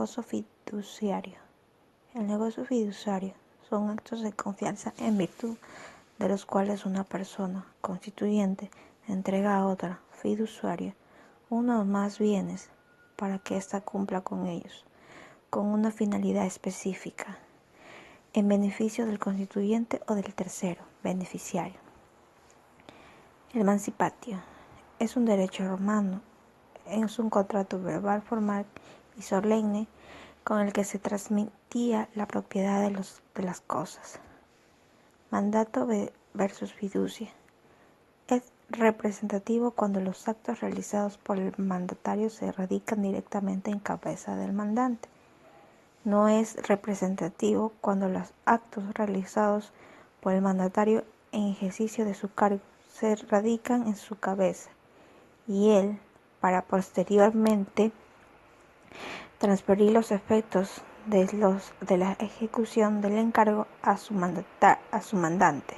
negocio fiduciario. El negocio fiduciario son actos de confianza en virtud de los cuales una persona constituyente entrega a otra fiduciaria uno o más bienes para que ésta cumpla con ellos, con una finalidad específica, en beneficio del constituyente o del tercero beneficiario. El emancipatio es un derecho romano, es un contrato verbal formal y solemne con el que se transmitía la propiedad de las cosas. Mandato versus fiducia. Es representativo cuando los actos realizados por el mandatario se radican directamente en cabeza del mandante. No es representativo cuando los actos realizados por el mandatario en ejercicio de su cargo se radican en su cabeza y él, para posteriormente transferir los efectos de la ejecución del encargo a su mandante.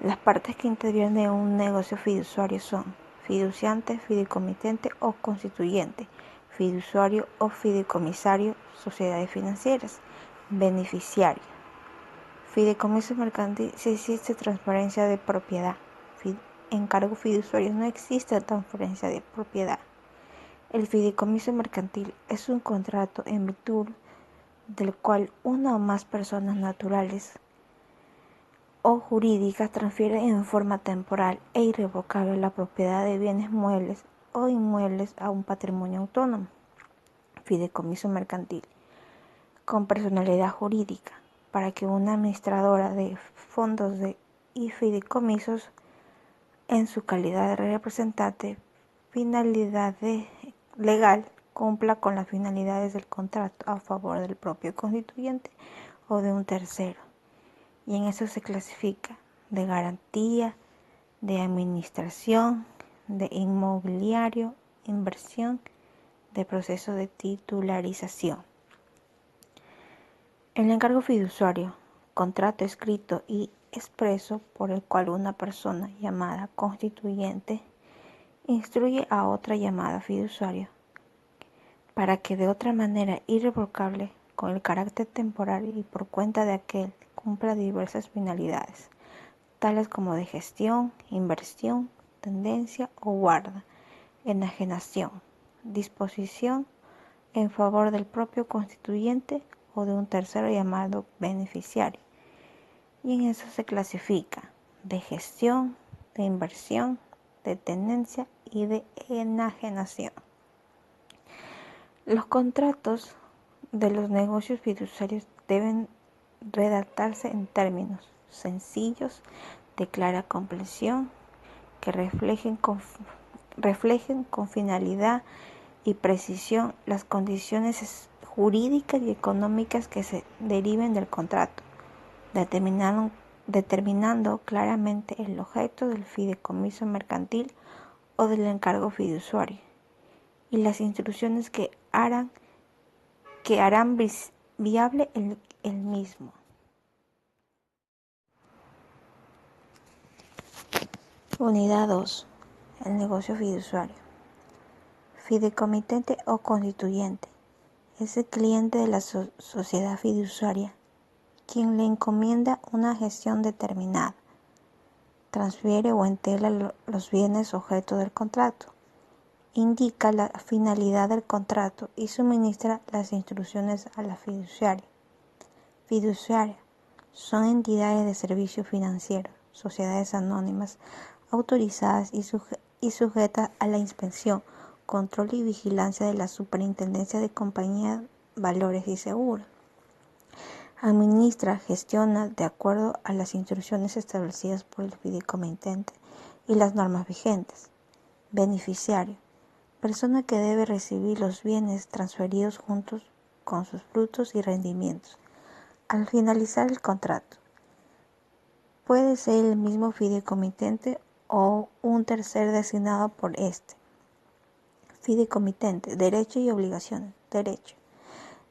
Las partes que intervienen en un negocio fiduciario son fiduciante, fideicomitente o constituyente, fiduciario o fideicomisario, sociedades financieras, beneficiario. Fideicomiso mercantil si existe transferencia de propiedad. Encargo fiduciario no existe transferencia de propiedad. El fideicomiso mercantil es un contrato en virtud del cual una o más personas naturales o jurídicas transfieren en forma temporal e irrevocable la propiedad de bienes muebles o inmuebles a un patrimonio autónomo. Fideicomiso mercantil con personalidad jurídica para que una administradora de fondos y fideicomisos en su calidad de representante finalidad legal cumpla con las finalidades del contrato a favor del propio constituyente o de un tercero. Y en eso se clasifica de garantía, de administración, de inmobiliario, inversión, de proceso de titularización. El encargo fiduciario, contrato escrito y expreso por el cual una persona llamada constituyente instruye a otra llamada fiduciaria para que de otra manera irrevocable, con el carácter temporal y por cuenta de aquel, cumpla diversas finalidades, tales como de gestión, inversión, tendencia o guarda, enajenación, disposición en favor del propio constituyente o de un tercero llamado beneficiario. Y en eso se clasifica de gestión, de inversión, de tenencia y de enajenación. Los contratos de los negocios fiduciarios deben redactarse en términos sencillos, de clara comprensión, que reflejen con finalidad y precisión las condiciones jurídicas y económicas que se deriven del contrato, determinando claramente el objeto del fideicomiso mercantil o del encargo fiduciario y las instrucciones que harán viable el mismo. Unidad 2. El negocio fiduciario. Fideicomitente o constituyente es el cliente de la sociedad fiduciaria, quien le encomienda una gestión determinada, transfiere o entela los bienes objeto del contrato, indica la finalidad del contrato y suministra las instrucciones a la fiduciaria. Fiduciaria son entidades de servicio financiero, sociedades anónimas, autorizadas y sujetas a la inspección, control y vigilancia de la Superintendencia de Compañías, Valores y Seguros. Administra, gestiona de acuerdo a las instrucciones establecidas por el fideicomitente y las normas vigentes. Beneficiario, persona que debe recibir los bienes transferidos juntos con sus frutos y rendimientos al finalizar el contrato. Puede ser el mismo fideicomitente o un tercero designado por este. Fideicomitente, derecho y obligaciones. Derecho.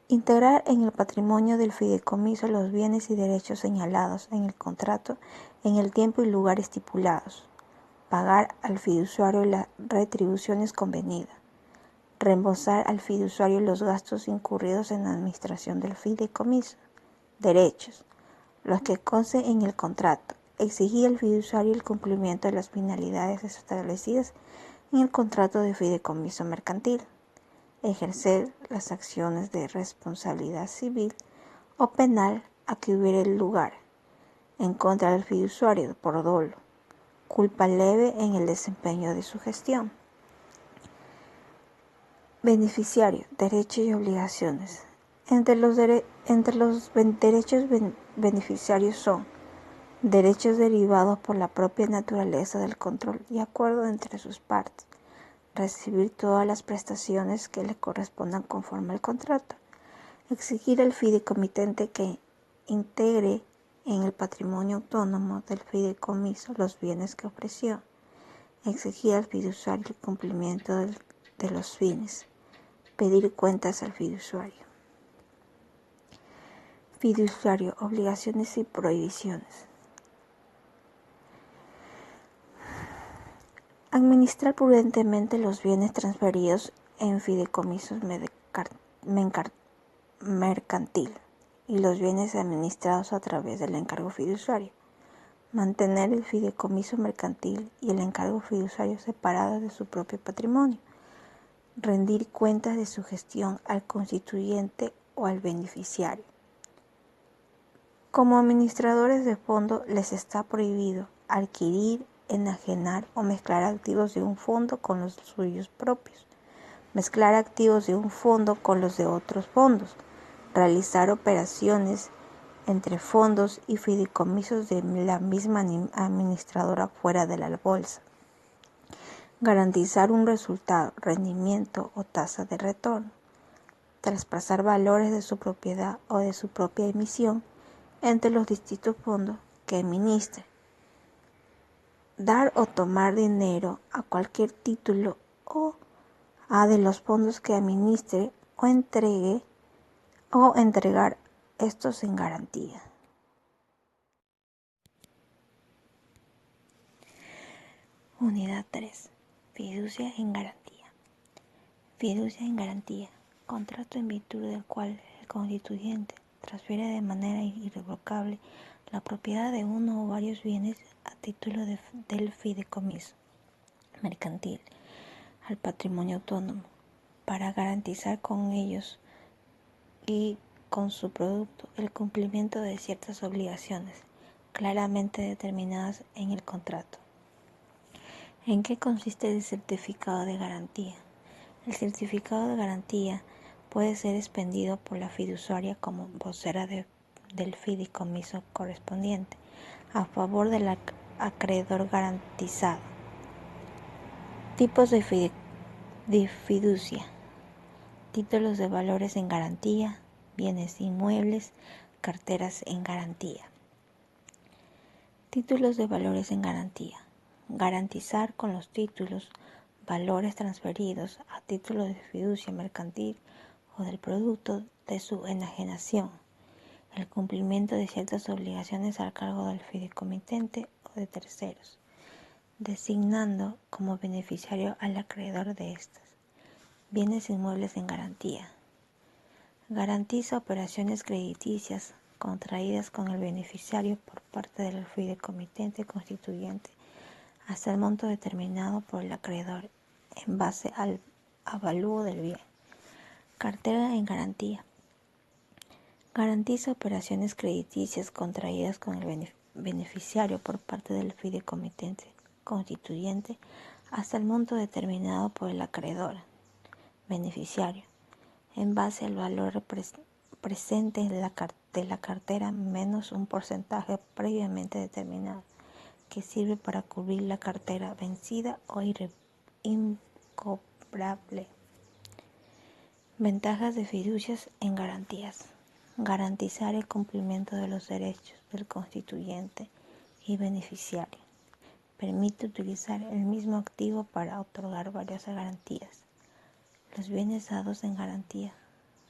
Integrar en el patrimonio del fideicomiso los bienes y derechos señalados en el contrato en el tiempo y lugar estipulados. Pagar al fiduciario las retribuciones convenidas. reembolsar al fiduciario los gastos incurridos en la administración del fideicomiso. Derechos: los que consten en el contrato. Exigir al fiduciario el cumplimiento de las finalidades establecidas en el contrato de fideicomiso mercantil. Ejercer las acciones de responsabilidad civil o penal a que hubiere lugar en contra del fiduciario por dolo, culpa leve en el desempeño de su gestión. Beneficiario: derechos y obligaciones. Entre los derechos beneficiarios son derechos derivados por la propia naturaleza del control y acuerdo entre sus partes, recibir todas las prestaciones que le correspondan conforme al contrato, exigir al fideicomitente que integre en el patrimonio autónomo del fideicomiso los bienes que ofreció, exigir al fiduciario el cumplimiento de los fines, pedir cuentas al fiduciario. Fiduciario: obligaciones y prohibiciones. Administrar prudentemente los bienes transferidos en fideicomisos mercantil y los bienes administrados a través del encargo fiduciario. Mantener el fideicomiso mercantil y el encargo fiduciario separados de su propio patrimonio. Rendir cuentas de su gestión al constituyente o al beneficiario. Como administradores de fondo les está prohibido adquirir, enajenar o mezclar activos de un fondo con los suyos propios, mezclar activos de un fondo con los de otros fondos, realizar operaciones entre fondos y fideicomisos de la misma administradora fuera de la bolsa, garantizar un resultado, rendimiento o tasa de retorno, traspasar valores de su propiedad o de su propia emisión entre los distintos fondos que administre, dar o tomar dinero a cualquier título o a de los fondos que administre o entregar estos en garantía. Unidad 3. Fiducia en garantía. Fiducia en garantía: contrato en virtud del cual el constituyente transfiere de manera irrevocable la propiedad de uno o varios bienes a título del fideicomiso mercantil al patrimonio autónomo para garantizar con ellos y con su producto el cumplimiento de ciertas obligaciones claramente determinadas en el contrato. ¿En qué consiste el certificado de garantía? El certificado de garantía puede ser expendido por la fiduciaria como vocera del fideicomiso correspondiente a favor del acreedor garantizado. Tipos de fiducia: títulos de valores en garantía, bienes inmuebles, carteras en garantía. Títulos de valores en garantía: garantizar con los títulos valores transferidos a título de fiducia mercantil o del producto de su enajenación, el cumplimiento de ciertas obligaciones al cargo del fideicomitente o de terceros, designando como beneficiario al acreedor de estas. Bienes inmuebles en garantía: garantiza operaciones crediticias contraídas con el beneficiario por parte del fideicomitente constituyente hasta el monto determinado por el acreedor en base al avalúo del bien. Cartera en garantía: garantiza operaciones crediticias contraídas con el beneficiario por parte del fideicomitente constituyente hasta el monto determinado por el acreedor beneficiario en base al valor presente de la cartera menos un porcentaje previamente determinado que sirve para cubrir la cartera vencida o incobrable. Ventajas de fiducias en garantías: garantizar el cumplimiento de los derechos del constituyente y beneficiario. Permite utilizar el mismo activo para otorgar varias garantías. Los bienes dados en garantía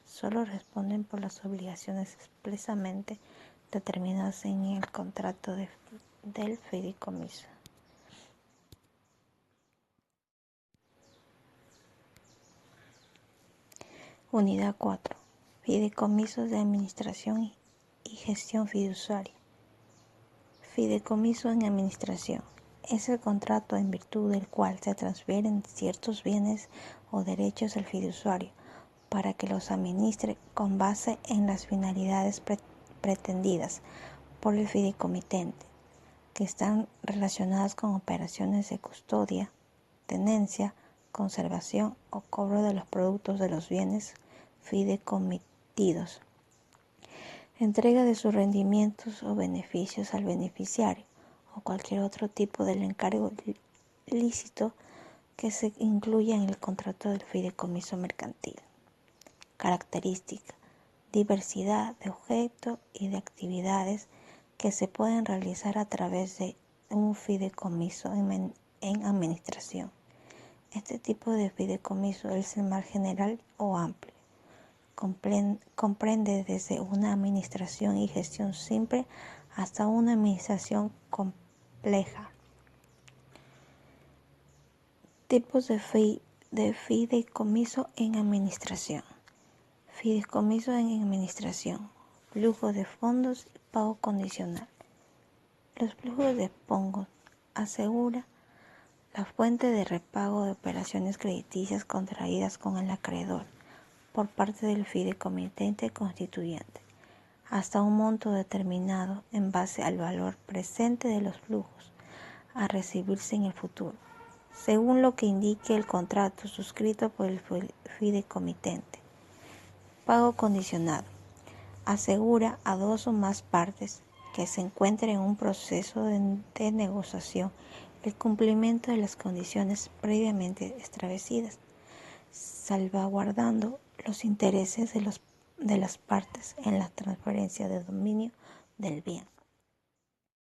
solo responden por las obligaciones expresamente determinadas en el contrato del fideicomiso. Unidad 4. Fideicomisos de administración y gestión fiduciaria. Fideicomiso en administración es el contrato en virtud del cual se transfieren ciertos bienes o derechos al fiduciario para que los administre con base en las finalidades pretendidas por el fideicomitente, que están relacionadas con operaciones de custodia, tenencia, conservación o cobro de los productos de los bienes fideicomitidos, entrega de sus rendimientos o beneficios al beneficiario o cualquier otro tipo de encargo lícito que se incluya en el contrato del fideicomiso mercantil. Característica: diversidad de objetos y de actividades que se pueden realizar a través de un fideicomiso en administración. Este tipo de fideicomiso es el más general o amplio. Comprende desde una administración y gestión simple hasta una administración compleja. Tipos de fideicomiso en administración. Fideicomiso en administración, flujo de fondos y pago condicional. Los flujos de fondos asegura la fuente de repago de operaciones crediticias contraídas con el acreedor por parte del fideicomitente constituyente, hasta un monto determinado en base al valor presente de los flujos a recibirse en el futuro, según lo que indique el contrato suscrito por el fideicomitente. Pago condicionado. Asegura a dos o más partes que se encuentren en un proceso de negociación el cumplimiento de las condiciones previamente establecidas, salvaguardando los intereses de las partes en la transferencia de dominio del bien.